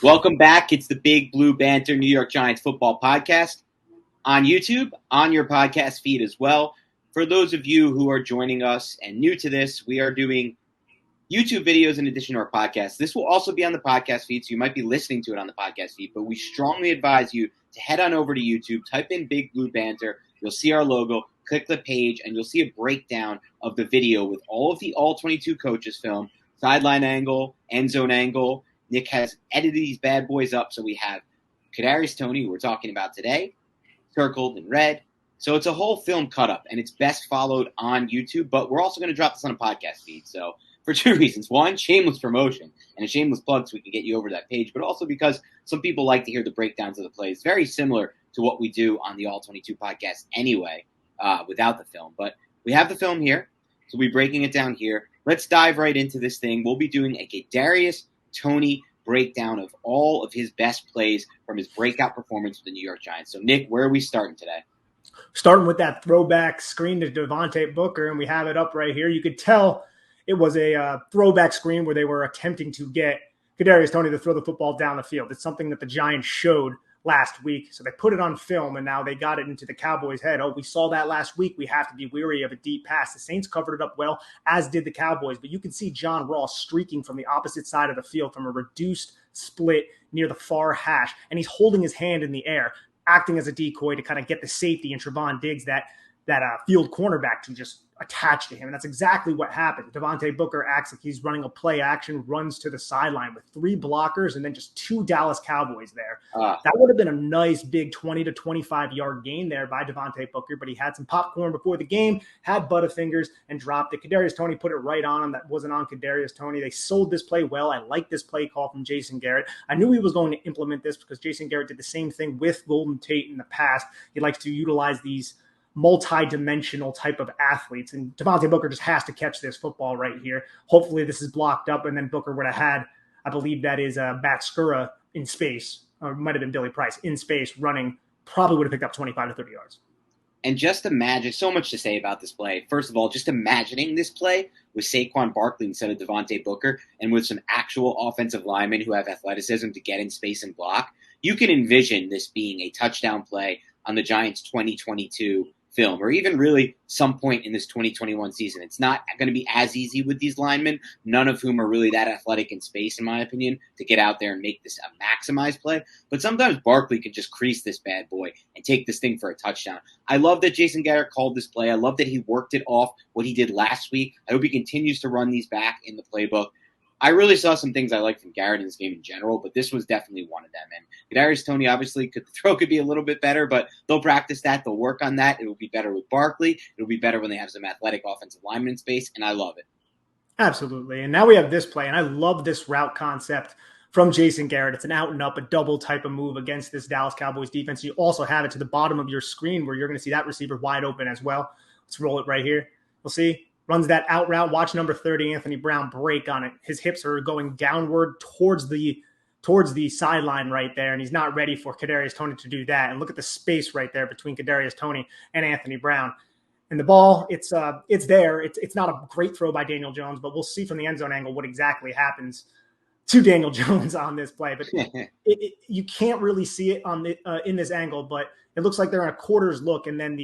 Welcome back. It's the Big Blue Banter New York Giants football podcast on YouTube, on your podcast feed as well. For those of you who are joining us and new to this, we are doing YouTube videos in addition to our podcast. This will also be on the podcast feed, so you might be listening to it on the podcast feed, but we strongly advise you to head on over to YouTube, type in Big Blue Banter. You'll see our logo, click the page, and you'll see a breakdown of the video with all of the all-22 coaches film, sideline angle, end zone angle. Nick has edited these bad boys up, so we have Kadarius Toney, who we're talking about today, circled in red. So it's a whole film cut up, and it's best followed on YouTube, but we're also going to drop this on a podcast feed. So for two reasons. One, shameless promotion and a shameless plug so we can get you over to that page, but also because some people like to hear the breakdowns of the plays. Very similar to what we do on the All-22 podcast anyway, without the film. But we have the film here, so we'll be breaking it down here. Let's dive right into this thing. We'll be doing a Kadarius Toney breakdown of all of his best plays from his breakout performance with the New York Giants. So, Nick, where are we starting today? Starting with that throwback screen to Devontae Booker, and we have it up right here. You could tell it was a throwback screen where they were attempting to get Kadarius Toney to throw the football down the field. It's something that the Giants showed last week, so they put it on film, and now they got it into the Cowboys' head. Oh, we saw that last week. We have to be wary of a deep pass. The Saints covered it up well, as did the Cowboys, but you can see John Ross streaking from the opposite side of the field from a reduced split near the far hash, and he's holding his hand in the air, acting as a decoy to kind of get the safety and Trevon Diggs, that field cornerback, to just attach to him. And that's exactly what happened. Devontae Booker acts like he's running a play action, runs to the sideline with three blockers and then just two Dallas Cowboys there. That would have been a nice big 20 to 25 yard gain there by Devontae Booker, but he had some popcorn before the game, had Butterfingers, and dropped it. Kadarius Toney put it right on him. That wasn't on Kadarius Toney. They sold this play well. I like this play call from Jason Garrett. I knew he was going to implement this because Jason Garrett did the same thing with Golden Tate in the past. He likes to utilize these multi-dimensional type of athletes, and Devontae Booker just has to catch this football right here. Hopefully this is blocked up, and then Booker would have had, I believe that is Matt Skura in space, or it might have been Billy Price in space running, probably would have picked up 25 to 30 yards. And just imagine, so much to say about this play. First of all, just imagining this play with Saquon Barkley instead of Devontae Booker and with some actual offensive linemen who have athleticism to get in space and block, you can envision this being a touchdown play on the Giants 2022 film, or even really some point in this 2021 season. It's not going to be as easy with these linemen, none of whom are really that athletic in space, in my opinion, to get out there and make this a maximized play. But sometimes Barkley can just crease this bad boy and take this thing for a touchdown. I love that Jason Garrett called this play. I love that he worked it off what he did last week. I hope he continues to run these back in the playbook. I really saw some things I liked from Garrett in this game in general, but this was definitely one of them. And Kadarius Toney, obviously, the throw could be a little bit better, but they'll practice that. They'll work on that. It'll be better with Barkley. It'll be better when they have some athletic offensive linemen in space, and I love it. Absolutely. And now we have this play, and I love this route concept from Jason Garrett. It's an out and up, a double type of move against this Dallas Cowboys defense. You also have it to the bottom of your screen where you're going to see that receiver wide open as well. Let's roll it right here. We'll see. Runs that out route. Watch number 30, Anthony Brown, break on it. His hips are going downward towards the sideline right there, and he's not ready for Kadarius Toney to do that. And look at the space right there between Kadarius Toney and Anthony Brown. And the ball, it's there. It's not a great throw by Daniel Jones, but we'll see from the end zone angle what exactly happens to Daniel Jones on this play. But you can't really see it on in this angle, but it looks like they're in a quarters look, and then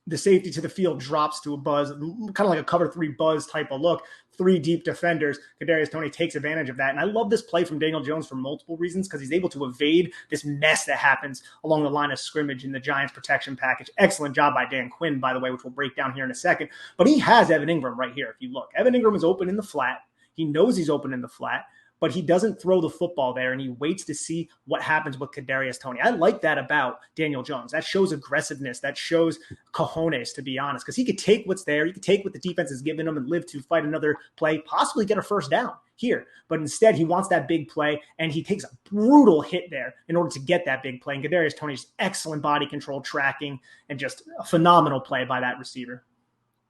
the safety to the field drops to a buzz, kind of like a cover three buzz type of look. Three deep defenders. Kadarius Toney takes advantage of that. And I love this play from Daniel Jones for multiple reasons, because he's able to evade this mess that happens along the line of scrimmage in the Giants protection package. Excellent job by Dan Quinn, by the way, which we'll break down here in a second. But he has Evan Ingram right here. If you look, Evan Ingram is open in the flat. He knows he's open in the flat, but he doesn't throw the football there, and he waits to see what happens with Kadarius Toney. I like that about Daniel Jones. That shows aggressiveness. That shows cojones, to be honest, because he could take what's there. He could take what the defense is giving him and live to fight another play, possibly get a first down here. But instead, he wants that big play, and he takes a brutal hit there in order to get that big play. And Kadarius Toney's excellent body control, tracking, and just a phenomenal play by that receiver.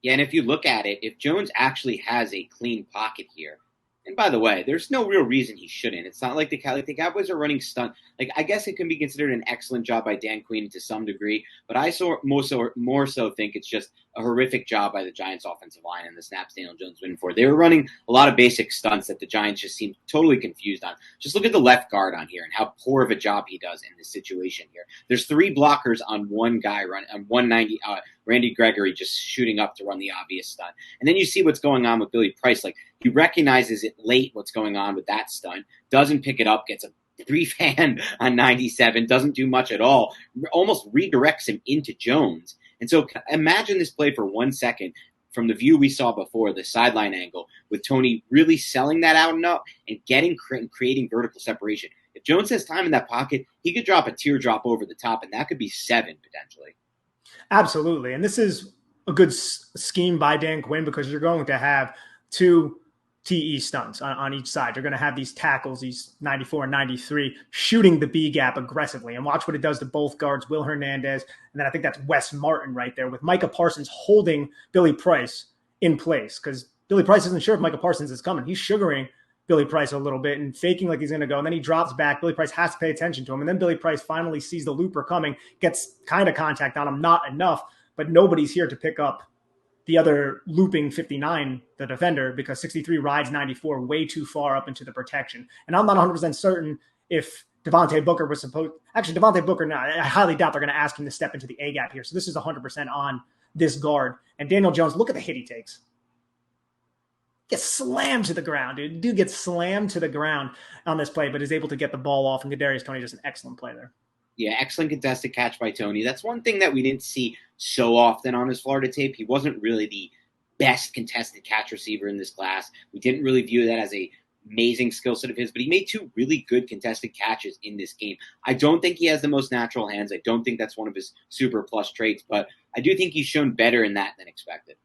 Yeah, and if you look at it, if Jones actually has a clean pocket here, and by the way, there's no real reason he shouldn't. It's not like the Cowboys are running stunt. Like, I guess it can be considered an excellent job by Dan Quinn to some degree, but I more so think it's just a horrific job by the Giants offensive line and the snaps Daniel Jones went for. They were running a lot of basic stunts that the Giants just seemed totally confused on. Just look at the left guard on here and how poor of a job he does in this situation here. There's 3 blockers on one guy on 190, Randy Gregory just shooting up to run the obvious stunt. And then you see what's going on with Billy Price. Like, he recognizes it late what's going on with that stunt, doesn't pick it up, gets a brief hand on 97, doesn't do much at all, almost redirects him into Jones. And so imagine this play for 1 second from the view we saw before, the sideline angle, with Toney really selling that out and up and creating vertical separation. If Jones has time in that pocket, he could drop a teardrop over the top, and that could be 7 potentially. Absolutely. And this is a good scheme by Dan Quinn because you're going to have 2 TE stunts on each side. You're going to have these tackles, these 94 and 93, shooting the B gap aggressively. And watch what it does to both guards, Will Hernandez, and then I think that's Wes Martin right there, with Micah Parsons holding Billy Price in place because Billy Price isn't sure if Micah Parsons is coming. He's sugaring Billy Price a little bit and faking like he's going to go. And then he drops back. Billy Price has to pay attention to him. And then Billy Price finally sees the looper coming, gets kind of contact on him, not enough, but nobody's here to pick up the other looping 59, the defender, because 63 rides 94 way too far up into the protection. And I'm not 100% certain if Devontae Booker was supposed – actually, Devontae Booker, no, I highly doubt they're going to ask him to step into the A-gap here. So this is 100% on this guard. And Daniel Jones, look at the hit he takes. Gets slammed to the ground, dude. Dude gets slammed to the ground on this play, but is able to get the ball off. And Kadarius Toney does an excellent play there. Yeah, excellent contested catch by Toney. That's one thing that we didn't see so often on his Florida tape. He wasn't really the best contested catch receiver in this class. We didn't really view that as a amazing skill set of his, but he made 2 really good contested catches in this game. I don't think he has the most natural hands. I don't think that's one of his super plus traits, but I do think he's shown better in that than expected.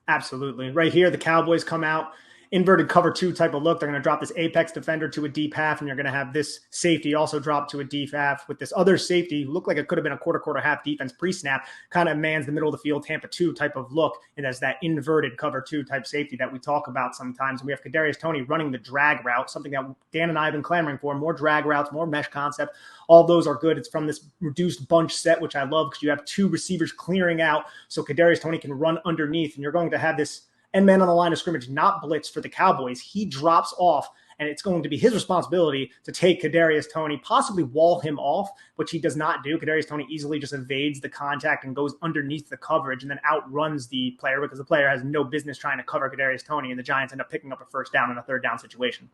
Absolutely. Right here, the Cowboys come out, inverted cover 2 type of look. They're going to drop this apex defender to a deep half, and you're going to have this safety also drop to a deep half with this other safety. Looked like it could have been a quarter half defense pre-snap, kind of mans the middle of the field, Tampa 2 type of look. And there's that inverted cover 2 type safety that we talk about sometimes. And we have Kadarius Toney running the drag route, something that Dan and I have been clamoring for, more drag routes, more mesh concept. All those are good. It's from this reduced bunch set, which I love because you have 2 receivers clearing out so Kadarius Toney can run underneath, and you're going to have this end man on the line of scrimmage, not blitz for the Cowboys. He drops off, and it's going to be his responsibility to take Kadarius Toney, possibly wall him off, which he does not do. Kadarius Toney easily just evades the contact and goes underneath the coverage and then outruns the player because the player has no business trying to cover Kadarius Toney, and the Giants end up picking up a first down in a third down situation.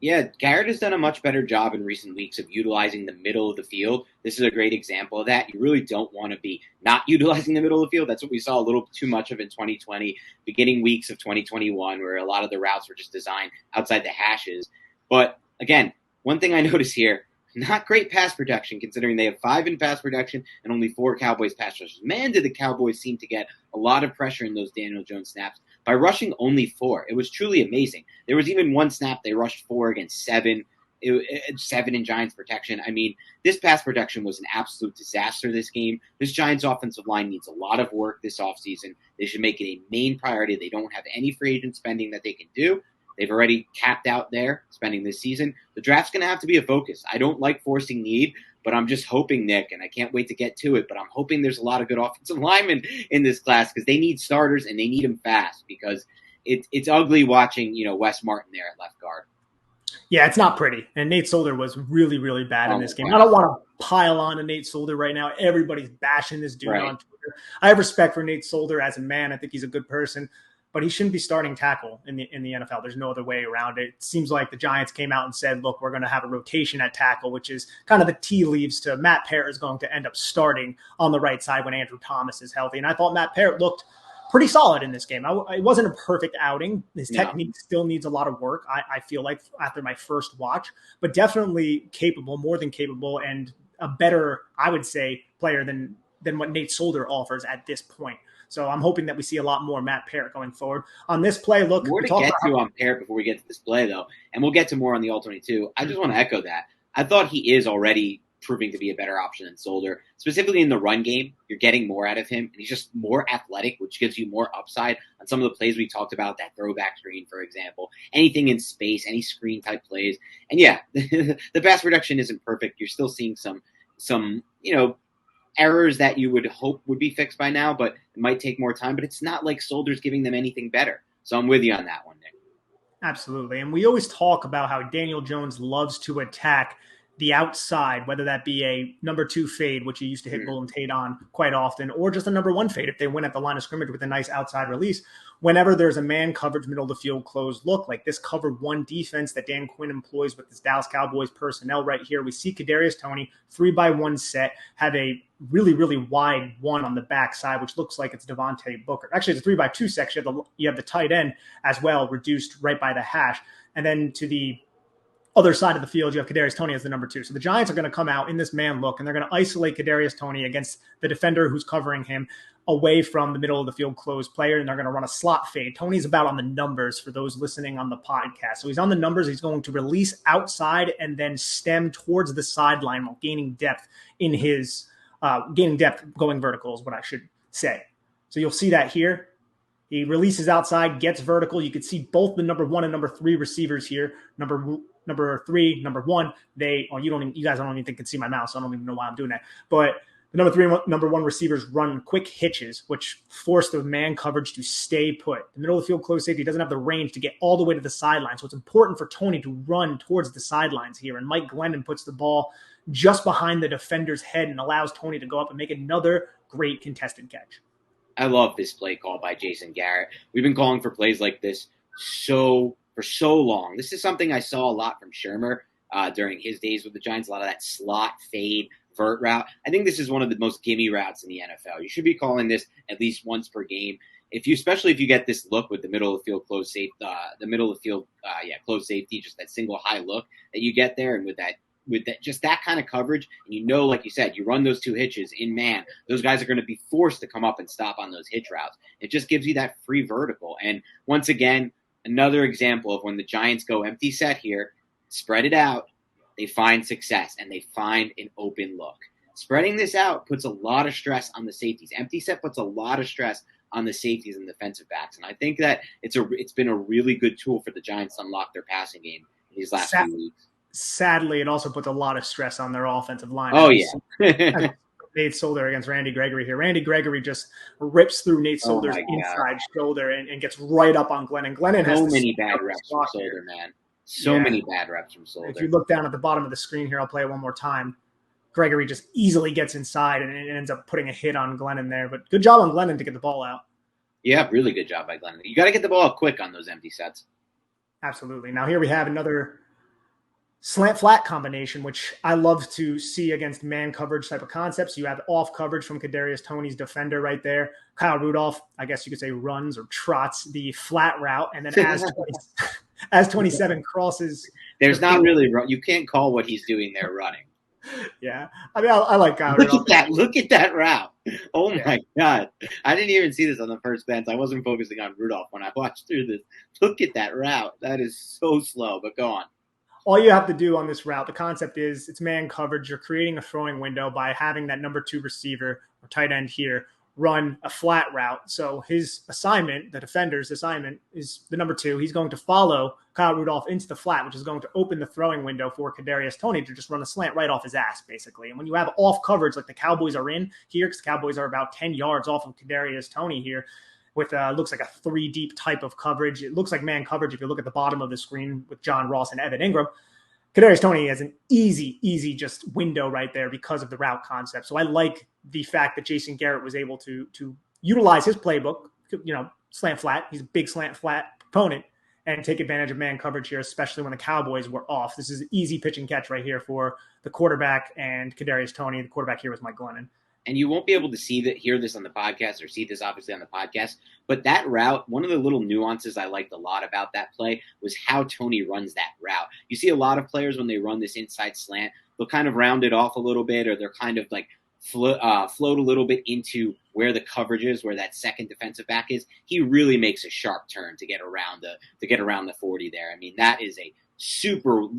Yeah, Garrett has done a much better job in recent weeks of utilizing the middle of the field. This is a great example of that. You really don't want to be not utilizing the middle of the field. That's what we saw a little too much of in 2020, beginning weeks of 2021, where a lot of the routes were just designed outside the hashes. But again, one thing I notice here, not great pass protection, considering they have 5 in pass protection and only 4 Cowboys pass rushers. Man, did the Cowboys seem to get a lot of pressure in those Daniel Jones snaps by rushing only 4. It was truly amazing. There was even one snap they rushed 4 against 7. 7 in Giants protection. I mean, this pass protection was an absolute disaster this game. This Giants offensive line needs a lot of work this offseason. They should make it a main priority. They don't have any free agent spending that they can do. They've already capped out their spending this season. The draft's going to have to be a focus. I don't like forcing need, but I'm just hoping, Nick, and I can't wait to get to it, but I'm hoping there's a lot of good offensive linemen in this class because they need starters and they need them fast because it's ugly watching, Wes Martin there at left guard. Yeah, it's not pretty. And Nate Solder was really, really bad in this game. I don't want to pile on to Nate Solder right now. Everybody's bashing this dude on Twitter. I have respect for Nate Solder as a man. I think he's a good person. But he shouldn't be starting tackle in the NFL. There's no other way around it. It seems like the Giants came out and said, look, we're going to have a rotation at tackle, which is kind of the tea leaves to Matt Parrott is going to end up starting on the right side when Andrew Thomas is healthy. And I thought Matt Parrott looked pretty solid in this game. It wasn't a perfect outing. His technique still needs a lot of work, I feel like, after my first watch, but definitely capable, more than capable, and a better, I would say, player than what Nate Solder offers at this point. So I'm hoping that we see a lot more Matt Parrott going forward. On this play, look. More to get to on Parrott before we get to this play, though, and we'll get to more on the alternate too. I just want to echo that. I thought he is already proving to be a better option than Solder, specifically in the run game. You're getting more out of him, and he's just more athletic, which gives you more upside on some of the plays we talked about, that throwback screen, for example, anything in space, any screen type plays. And yeah, the pass reduction isn't perfect. You're still seeing some errors that you would hope would be fixed by now, but it might take more time. But it's not like Solder's giving them anything better. So I'm with you on that one, Nick. Absolutely. And we always talk about how Daniel Jones loves to attack the outside, whether that be a number 2 fade, which he used to hit Golden Tate on quite often, or just a number 1 fade if they win at the line of scrimmage with a nice outside release. Whenever there's a man coverage, middle of the field, closed look, like this cover 1 defense that Dan Quinn employs with this Dallas Cowboys personnel right here, we see Kadarius Toney, 3-by-1 set, have a really, really wide one on the backside, which looks like it's Devontae Booker. Actually, it's a 3-by-2 section. You have the tight end as well, reduced right by the hash. And then to the other side of the field, you have Kadarius Toney as the number 2. So the Giants are going to come out in this man look, and they're going to isolate Kadarius Toney against the defender who's covering him away from the middle of the field closed player, and they're going to run a slot fade. Toney's about on the numbers for those listening on the podcast. So he's on the numbers. He's going to release outside and then stem towards the sideline while gaining depth in his going vertical is what I should say. So you'll see that here. He releases outside, gets vertical. You can see both the number 1 and number 3 receivers here. Number 3, number 1. You guys don't even can see my mouse. So I don't even know why I'm doing that. But the number 3 and number 1 receivers run quick hitches, which force the man coverage to stay put. The middle of the field close safety doesn't have the range to get all the way to the sideline. So it's important for Toney to run towards the sidelines here. And Mike Glennon puts the ball just behind the defender's head and allows Toney to go up and make another great contested catch. I love this play call by Jason Garrett. We've been calling for plays like this for so long. This is something I saw a lot from Shermer during his days with the Giants, a lot of that slot fade vert route. I think this is one of the most gimme routes in the NFL. You should be calling this at least once per game. Especially if you get this look with the middle of the field closed safety, closed safety, just that single high look that you get there, and with that just that kind of coverage, and like you said, you run those 2 hitches in man, those guys are going to be forced to come up and stop on those hitch routes. It just gives you that free vertical. And once again, another example of when the Giants go empty set here, spread it out, they find success and they find an open look. Spreading this out puts a lot of stress on the safeties. Empty set puts a lot of stress on the safeties and defensive backs. And I think that it's been a really good tool for the Giants to unlock their passing game in these last few weeks. Sadly, it also puts a lot of stress on their offensive line. Oh, yeah. Nate Solder against Randy Gregory here. Randy Gregory just rips through Nate Solder's inside shoulder and gets right up on Glennon. Glennon has so many bad reps from Solder, man. Many bad reps from Solder. If you look down at the bottom of the screen here, I'll play it one more time. Gregory just easily gets inside and ends up putting a hit on Glennon there. But good job on Glennon to get the ball out. Yeah, really good job by Glennon. You got to get the ball out quick on those empty sets. Absolutely. Now here we have another slant flat combination, which I love to see against man coverage type of concepts. You have off coverage from Kadarius Toney's defender right there. Kyle Rudolph, I guess you could say, runs or trots the flat route. And then as 27 crosses. There's not really – you can't call what he's doing there running. Yeah. I mean, I like Kyle Rudolph. Look at that route. Oh, my God. I didn't even see this on the first glance. I wasn't focusing on Rudolph when I watched through this. Look at that route. That is so slow, but go on. All you have to do on this route, the concept is it's man coverage. You're creating a throwing window by having that number 2 receiver or tight end here run a flat route. So his assignment, the defender's assignment, is the number 2. He's going to follow Kyle Rudolph into the flat, which is going to open the throwing window for Kadarius Toney to just run a slant right off his ass, basically. And when you have off coverage like the Cowboys are in here, because the Cowboys are about 10 yards off of Kadarius Toney here, with looks like a 3-deep type of coverage. It looks like man coverage if you look at the bottom of the screen with John Ross and Evan Ingram. Kadarius Toney has an easy just window right there because of the route concept. So I like the fact that Jason Garrett was able to utilize his playbook, slant flat. He's a big slant flat proponent, and take advantage of man coverage here, especially when the Cowboys were off. This is an easy pitch and catch right here for the quarterback and Kadarius Toney. The quarterback here was Mike Glennon. And you won't be able to hear this on the podcast or see this obviously on the podcast. But that route, one of the little nuances I liked a lot about that play was how Toney runs that route. You see a lot of players when they run this inside slant, they'll kind of round it off a little bit, or they're kind of like float a little bit into where the coverage is, where that second defensive back is. He really makes a sharp turn to get around the 40 there. I mean, that is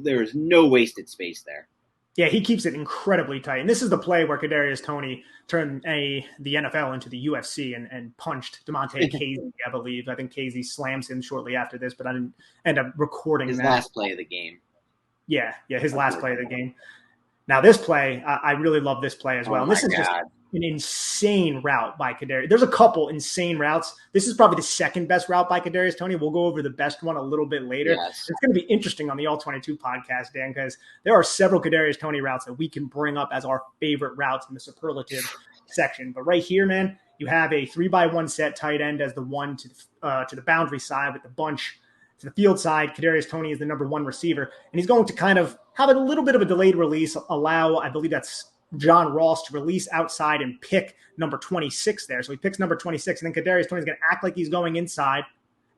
there is no wasted space there. Yeah, he keeps it incredibly tight. And this is the play where Kadarius Toney turned the NFL into the UFC and punched Demonte Casey, I believe. I think Casey slams him shortly after this, but I didn't end up recording his last play of the game. Yeah, his last play of the game. Now this play, I really love this play as well. Oh, And this is God. an insane route by Kadarius. There's a couple insane routes. This is probably the second best route by Kadarius Toney. We'll go over the best one a little bit later. Yes. It's going to be interesting on the All 22 podcast, Dan, because there are several Kadarius Toney routes that we can bring up as our favorite routes in the superlative section. But right here, man, you have a 3-by-1 set tight end as the one to the boundary side with the bunch to the field side. Kadarius Toney is the number one receiver, and he's going to kind of have a little bit of a delayed release, allow, I believe that's John Ross, to release outside and pick number 26 there. So he picks number 26, and then Kadarius Toney is going to act like he's going inside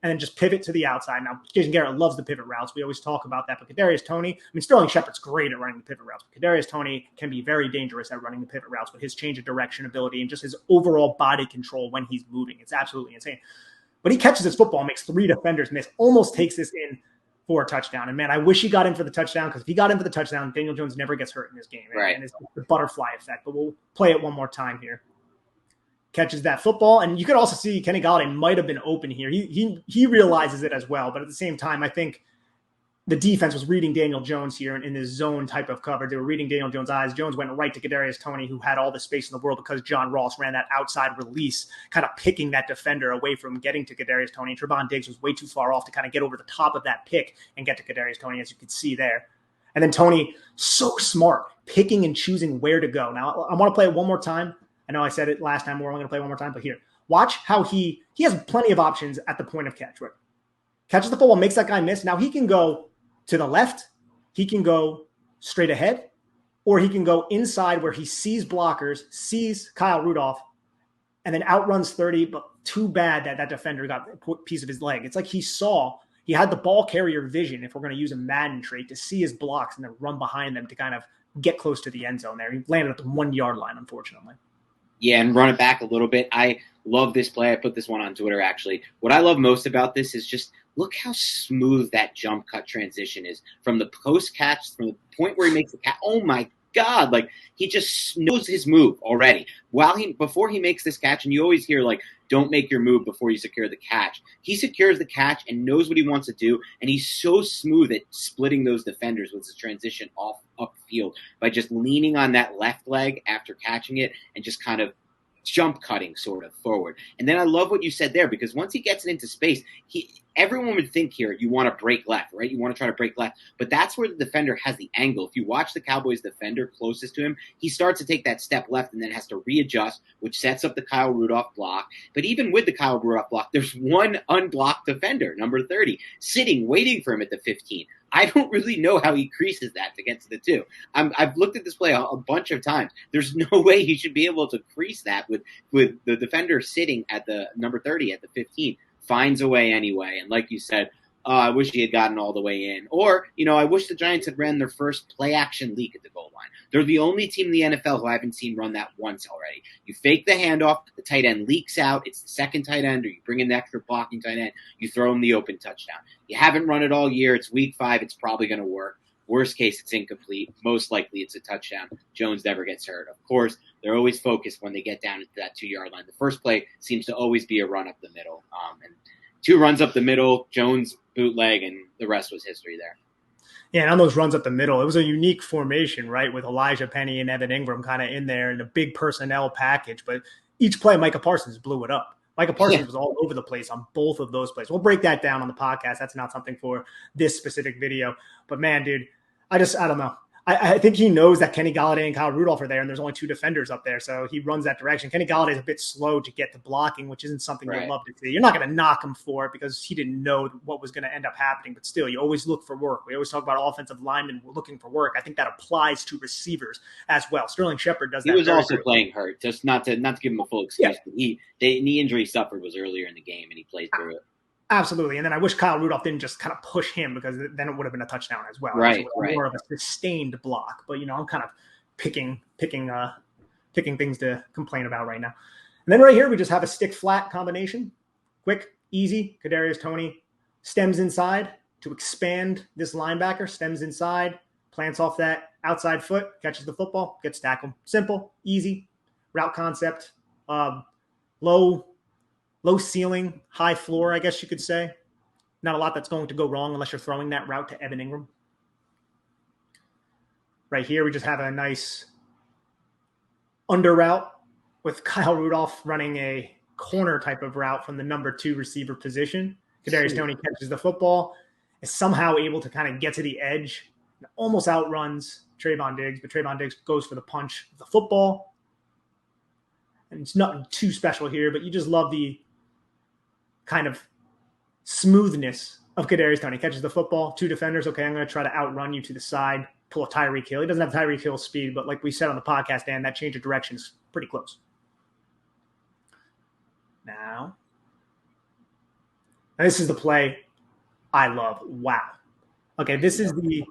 and then just pivot to the outside. Now, Jason Garrett loves the pivot routes. We always talk about that. But Kadarius Toney, Sterling Shepard's great at running the pivot routes. But Kadarius Toney can be very dangerous at running the pivot routes with his change of direction ability and just his overall body control when he's moving. It's absolutely insane. But he catches his football, makes 3 defenders miss, almost takes this in for a touchdown. And, man, I wish he got in for the touchdown, because if he got in for the touchdown, Daniel Jones never gets hurt in this game. Right. And it's the butterfly effect. But we'll play it one more time here. Catches that football. And you could also see Kenny Golladay might have been open here. He realizes it as well. But at the same time, I think the defense was reading Daniel Jones here in this zone type of coverage. They were reading Daniel Jones' eyes. Jones went right to Kadarius Toney, who had all the space in the world because John Ross ran that outside release, kind of picking that defender away from getting to Kadarius Toney. And Trevon Diggs was way too far off to kind of get over the top of that pick and get to Kadarius Toney, as you could see there. And then Toney, so smart, picking and choosing where to go. Now, I want to play it one more time. I know I said it last time. We're only going to play it one more time. But here, watch how he has plenty of options at the point of catch. Right? Catches the football, makes that guy miss. Now he can go to the left, he can go straight ahead, or he can go inside where he sees blockers, sees Kyle Rudolph, and then outruns 30, but too bad that that defender got a piece of his leg. It's like he had the ball carrier vision, if we're going to use a Madden trait, to see his blocks and then run behind them to kind of get close to the end zone there. He landed at the 1 yard line, unfortunately. Yeah, and run it back a little bit. I love this play. I put this one on Twitter, actually. What I love most about this is just look how smooth that jump cut transition is from the post catch, from the point where he makes the catch. Oh, my God. Like, he just knows his move already. Before he makes this catch, and you always hear, like, don't make your move before you secure the catch. He secures the catch and knows what he wants to do, and he's so smooth at splitting those defenders with his transition upfield by just leaning on that left leg after catching it and just kind of jump cutting sort of forward. And then I love what you said there, because once he gets it into space, everyone would think here you want to break left, right? You want to try to break left. But that's where the defender has the angle. If you watch the Cowboys defender closest to him, he starts to take that step left and then has to readjust, which sets up the Kyle Rudolph block. But even with the Kyle Rudolph block, there's one unblocked defender, number 30, sitting, waiting for him at the 15. I don't really know how he creases that to get to the 2. I've looked at this play a bunch of times. There's no way he should be able to crease that with the defender sitting at the number 30 at the 15. Finds a way anyway. And like you said, I wish he had gotten all the way in. Or, I wish the Giants had ran their first play-action leak at the goal line. They're the only team in the NFL who I haven't seen run that once already. You fake the handoff, the tight end leaks out, it's the second tight end, or you bring in the extra blocking tight end, you throw him the open touchdown. You haven't run it all year. It's week 5. It's probably going to work. Worst case, it's incomplete. Most likely, it's a touchdown. Jones never gets hurt. Of course, they're always focused when they get down to that 2-yard line. The first play seems to always be a run up the middle. And 2 runs up the middle, Jones bootleg, and the rest was history there. Yeah, and on those runs up the middle, it was a unique formation, right, with Elijah Penny and Evan Ingram kind of in there in a big personnel package. But each play, Micah Parsons blew it up. Micah Parsons was all over the place on both of those plays. We'll break that down on the podcast. That's not something for this specific video. But, man, dude, I don't know. I think he knows that Kenny Golladay and Kyle Rudolph are there, and there's only 2 defenders up there, so he runs that direction. Kenny Golladay is a bit slow to get to blocking, which isn't something you'd love to see. You're not going to knock him for it because he didn't know what was going to end up happening, but still, you always look for work. We always talk about offensive linemen looking for work. I think that applies to receivers as well. Sterling Shepard does that. He was also playing hurt, just not to give him a full excuse. Yeah. But the knee injury he suffered was earlier in the game, and he played through it. Absolutely. And then I wish Kyle Rudolph didn't just kind of push him, because then it would have been a touchdown as well. Right. More of a sustained block. But, I'm kind of picking things to complain about right now. And then right here, we just have a stick flat combination. Quick, easy. Kadarius Toney stems inside to expand this linebacker, stems inside, plants off that outside foot, catches the football, gets tackled. Simple, easy, route concept, low ceiling, high floor, I guess you could say. Not a lot that's going to go wrong unless you're throwing that route to Evan Ingram. Right here, we just have a nice under route with Kyle Rudolph running a corner type of route from the number 2 receiver position. Kadarius Toney catches the football, is somehow able to kind of get to the edge, almost outruns Trayvon Diggs, but Trayvon Diggs goes for the punch of the football. And it's nothing too special here, but you just love the kind of smoothness of Kadarius Toney. Catches the football, 2 defenders. Okay, I'm going to try to outrun you to the side, pull a Tyreek Hill. He doesn't have Tyreek Hill speed, but like we said on the podcast, Dan, that change of direction is pretty close. Now, this is the play I love. Wow. Okay, this is the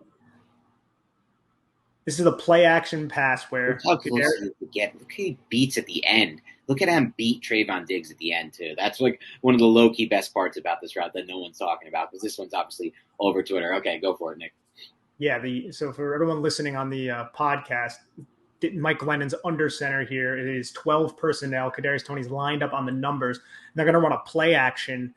play action pass where look how close he get. Look who he beats at the end. Look at him beat Trayvon Diggs at the end too. That's like one of the low key best parts about this route that no one's talking about, because this one's obviously all over Twitter. Okay, go for it, Nick. Yeah, so for everyone listening on the podcast, Mike Glennon's under center here. It is 12 personnel. Kadarius Toney's lined up on the numbers. And they're going to run a play action,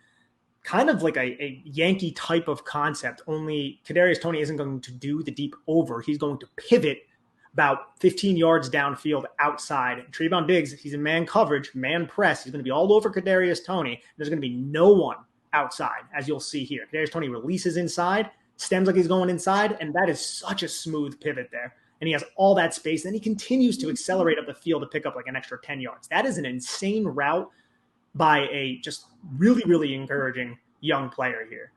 kind of like a Yankee type of concept, only Kadarius Toney isn't going to do the deep over. He's going to pivot about 15 yards downfield outside. And Trayvon Diggs, he's in man coverage, man press. He's going to be all over Kadarius Toney. There's going to be no one outside, as you'll see here. Kadarius Toney releases inside, stems like he's going inside, and that is such a smooth pivot there. And he has all that space. Then he continues to accelerate up the field to pick up like an extra 10 yards. That is an insane route by a just really, really encouraging young player here.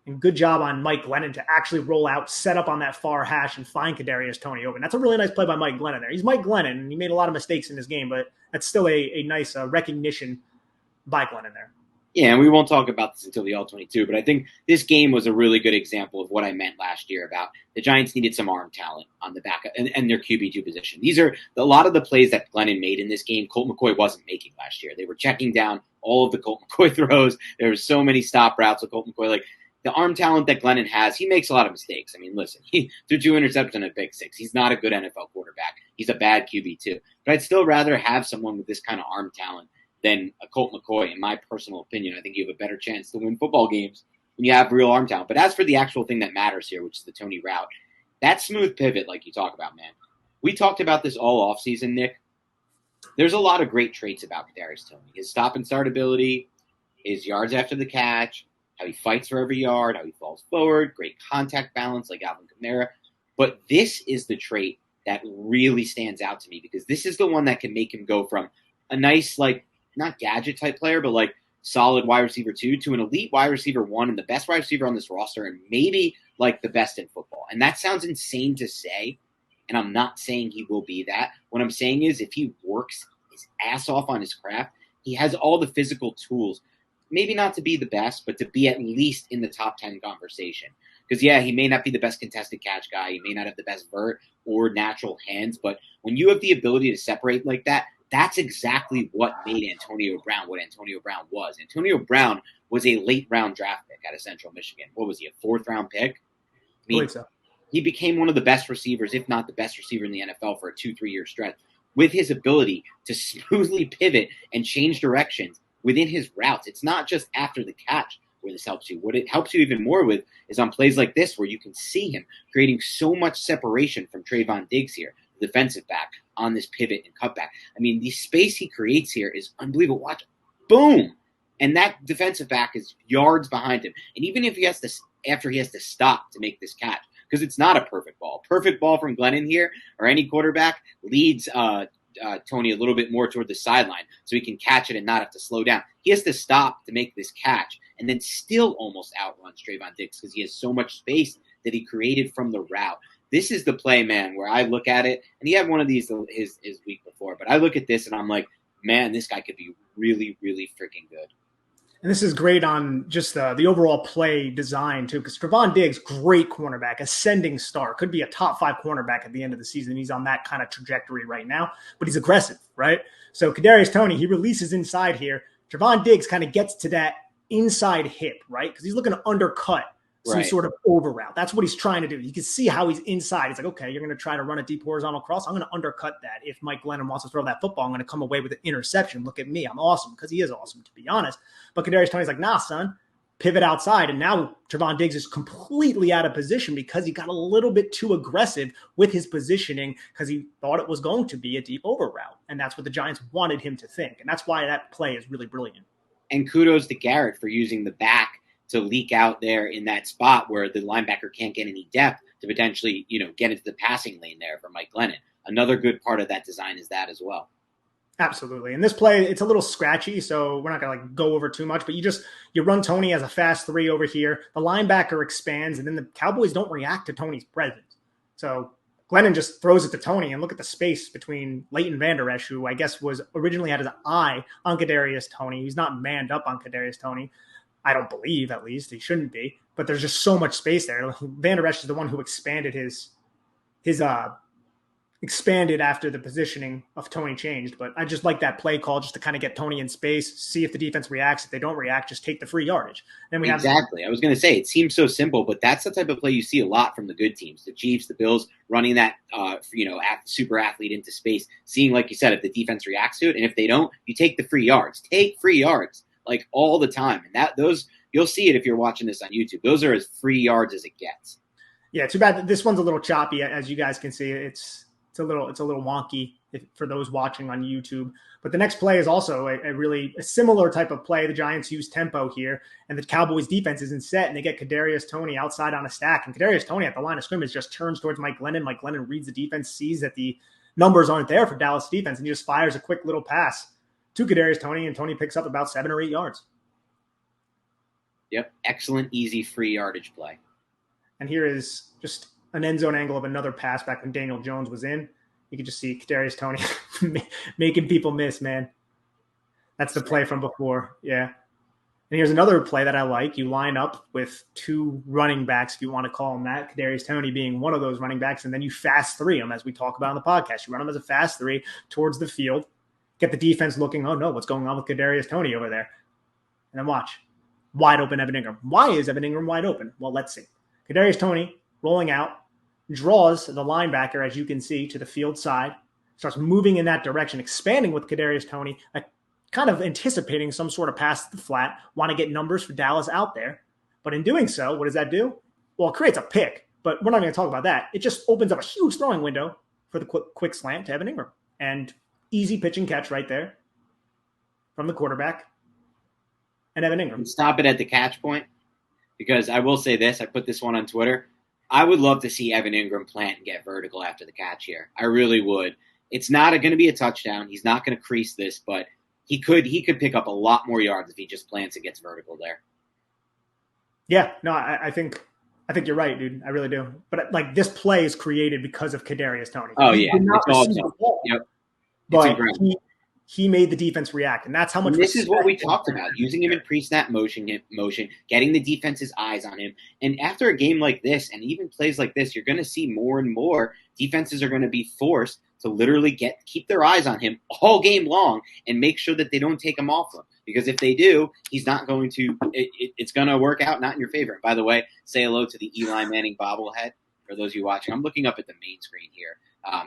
And good job on Mike Glennon to actually roll out, set up on that far hash, and find Kadarius Toney open. That's a really nice play by Mike Glennon there. He's Mike Glennon, and he made a lot of mistakes in this game, but that's still a nice recognition by Glennon there. Yeah, and we won't talk about this until the All-22, but I think this game was a really good example of what I meant last year about the Giants needed some arm talent on the back and their QB2 position. These are a lot of the plays that Glennon made in this game, Colt McCoy wasn't making last year. They were checking down all of the Colt McCoy throws. There were so many stop routes with Colt McCoy. Like, the arm talent that Glennon has, he makes a lot of mistakes. I mean, listen, he threw 2 interceptions and a pick 6. He's not a good NFL quarterback. He's a bad QB2. But I'd still rather have someone with this kind of arm talent than a Colt McCoy, in my personal opinion. I think you have a better chance to win football games when you have real arm talent. But as for the actual thing that matters here, which is the Toney route, that smooth pivot like you talk about, man. We talked about this all offseason, Nick. There's a lot of great traits about Kadarius Toney. His stop and start ability, his yards after the catch, how he fights for every yard, how he falls forward, great contact balance like Alvin Kamara. But this is the trait that really stands out to me, because this is the one that can make him go from a nice, like, not gadget type player, but like solid wide receiver 2 to an elite wide receiver 1 and the best wide receiver on this roster, and maybe like the best in football. And that sounds insane to say, and I'm not saying he will be that. What I'm saying is, if he works his ass off on his craft, he has all the physical tools, maybe not to be the best, but to be at least in the top 10 conversation. Because, yeah, he may not be the best contested catch guy. He may not have the best vert or natural hands. But when you have the ability to separate like that, that's exactly what made Antonio Brown what Antonio Brown was. Antonio Brown was a late-round draft pick out of Central Michigan. What was he, a 4th-round pick? I mean, so. He became one of the best receivers, if not the best receiver in the NFL for a 2-3 year stretch, with his ability to smoothly pivot and change directions within his routes. It's not just after the catch where this helps you. What it helps you even more with is on plays like this, where you can see him creating so much separation from Trayvon Diggs here, the defensive back, on this pivot and cutback. I mean, the space he creates here is unbelievable. Watch, boom! And that defensive back is yards behind him. And even if he has to, after he has to stop to make this catch, because it's not a perfect ball. Perfect ball from Glennon here, or any quarterback, leads Toney a little bit more toward the sideline so he can catch it and not have to slow down. He has to stop to make this catch and then still almost outruns Trayvon Diggs because he has so much space that he created from the route. This is the play, man, where I look at it, and he had one of these his week before, but I look at this and I'm like, man, this guy could be really, really freaking good. And this is great on just the overall play design, too, because Trayvon Diggs, great cornerback, ascending star, could be a top 5 cornerback at the end of the season. He's on that kind of trajectory right now, but he's aggressive, right? So Kadarius Toney, he releases inside here. Trayvon Diggs kind of gets to that inside hip, right? Because he's looking to undercut some sort of over route. That's what he's trying to do. You can see how he's inside. He's like, okay, you're going to try to run a deep horizontal cross. I'm going to undercut that. If Mike Glennon wants to throw that football, I'm going to come away with an interception. Look at me. I'm awesome, because he is awesome, to be honest. But Kadarius Toney's like, nah, son, pivot outside. And now Trevon Diggs is completely out of position because he got a little bit too aggressive with his positioning because he thought it was going to be a deep over route. And that's what the Giants wanted him to think. And that's why that play is really brilliant. And kudos to Garrett for using the back to leak out there in that spot where the linebacker can't get any depth to potentially, get into the passing lane there for Mike Glennon. Another good part of that design is that as well. Absolutely. And this play, it's a little scratchy, so we're not going to go over too much, but you run Toney as a fast 3 over here. The linebacker expands, and then the Cowboys don't react to Toney's presence. So Glennon just throws it to Toney, and look at the space between Leighton Vander Esch, who I guess was originally had his eye on Kadarius Toney. He's not manned up on Kadarius Toney. I don't believe, at least. He shouldn't be. But there's just so much space there. Vander Esch is the one who expanded expanded after the positioning of Toney changed. But I just like that play call just to kind of get Toney in space, see if the defense reacts. If they don't react, just take the free yardage. Then we Exactly. I was going to say, it seems so simple, but that's the type of play you see a lot from the good teams. The Chiefs, the Bills, running that super athlete into space, seeing, like you said, if the defense reacts to it. And if they don't, you take the free yards. Take free yards, like, all the time. And those you'll see it if you're watching this on YouTube. Those are as free yards as it gets. Yeah, too bad this one's a little choppy, as you guys can see. It's a little wonky for those watching on YouTube. But the next play is also a similar type of play. The Giants use tempo here, and the Cowboys defense isn't set, and they get Kadarius Toney outside on a stack. And Kadarius Toney at the line of scrimmage just turns towards Mike Glennon. Mike Glennon reads the defense, sees that the numbers aren't there for Dallas defense, and he just fires a quick little pass to Kadarius Toney, and Toney picks up about 7 or 8 yards. Yep, excellent, easy, free yardage play. And here is just an end zone angle of another pass back when Daniel Jones was in. You can just see Kadarius Toney making people miss, man. That's the play from before. Yeah. And here's another play that I like. You line up with 2 running backs, if you want to call them that, Kadarius Toney being one of those running backs, and then you fast 3 them, as we talk about on the podcast. You run them as a fast 3 towards the field, get the defense looking, oh, no, what's going on with Kadarius Toney over there? And then watch. Wide open Evan Ingram. Why is Evan Ingram wide open? Well, let's see. Kadarius Toney rolling out, draws the linebacker, as you can see, to the field side, starts moving in that direction, expanding with Kadarius Toney, kind of anticipating some sort of pass to the flat, want to get numbers for Dallas out there. But in doing so, what does that do? Well, it creates a pick, but we're not going to talk about that. It just opens up a huge throwing window for the quick slant to Evan Ingram. And easy pitch and catch right there from the quarterback and Evan Ingram. Stop it at the catch point, because I will say this. I put this one on Twitter. I would love to see Evan Ingram plant and get vertical after the catch here. I really would. It's not going to be a touchdown. He's not going to crease this, but he could pick up a lot more yards if he just plants and gets vertical there. Yeah, no, I think you're right, dude. I really do. But this play is created because of Kadarius Toney. Oh, yeah. It's all yep. But he made the defense react, and that's how much. This is what we talked about: using him in pre-snap motion, getting the defense's eyes on him. And after a game like this, and even plays like this, you're going to see more and more defenses are going to be forced to literally keep their eyes on him all game long and make sure that they don't take him off him. Because if they do, he's not going to. It's going to work out not in your favor. And by the way, say hello to the Eli Manning bobblehead for those of you watching. I'm looking up at the main screen here.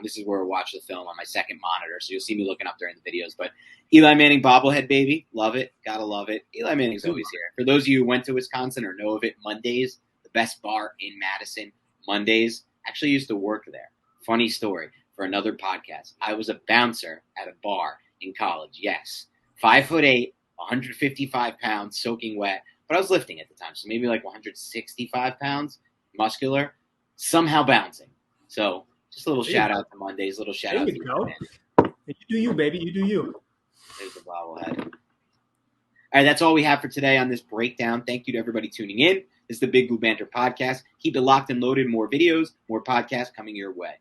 This is where I watch the film on my second monitor, so you'll see me looking up during the videos. But Eli Manning bobblehead, baby. Love it. Gotta love it. Eli Manning's always here. For those of you who went to Wisconsin or know of it, Mondays, the best bar in Madison, Mondays. Actually used to work there. Funny story for another podcast. I was a bouncer at a bar in college, yes. 5'8", 155 pounds, soaking wet. But I was lifting at the time, so maybe like 165 pounds, muscular, somehow bouncing. So just a little shout out to Mondays, little shout out to you. You do you, baby. You do you. There's the bobblehead. All right, that's all we have for today on this breakdown. Thank you to everybody tuning in. This is the Big Blue Banter podcast. Keep it locked and loaded. More videos, more podcasts coming your way.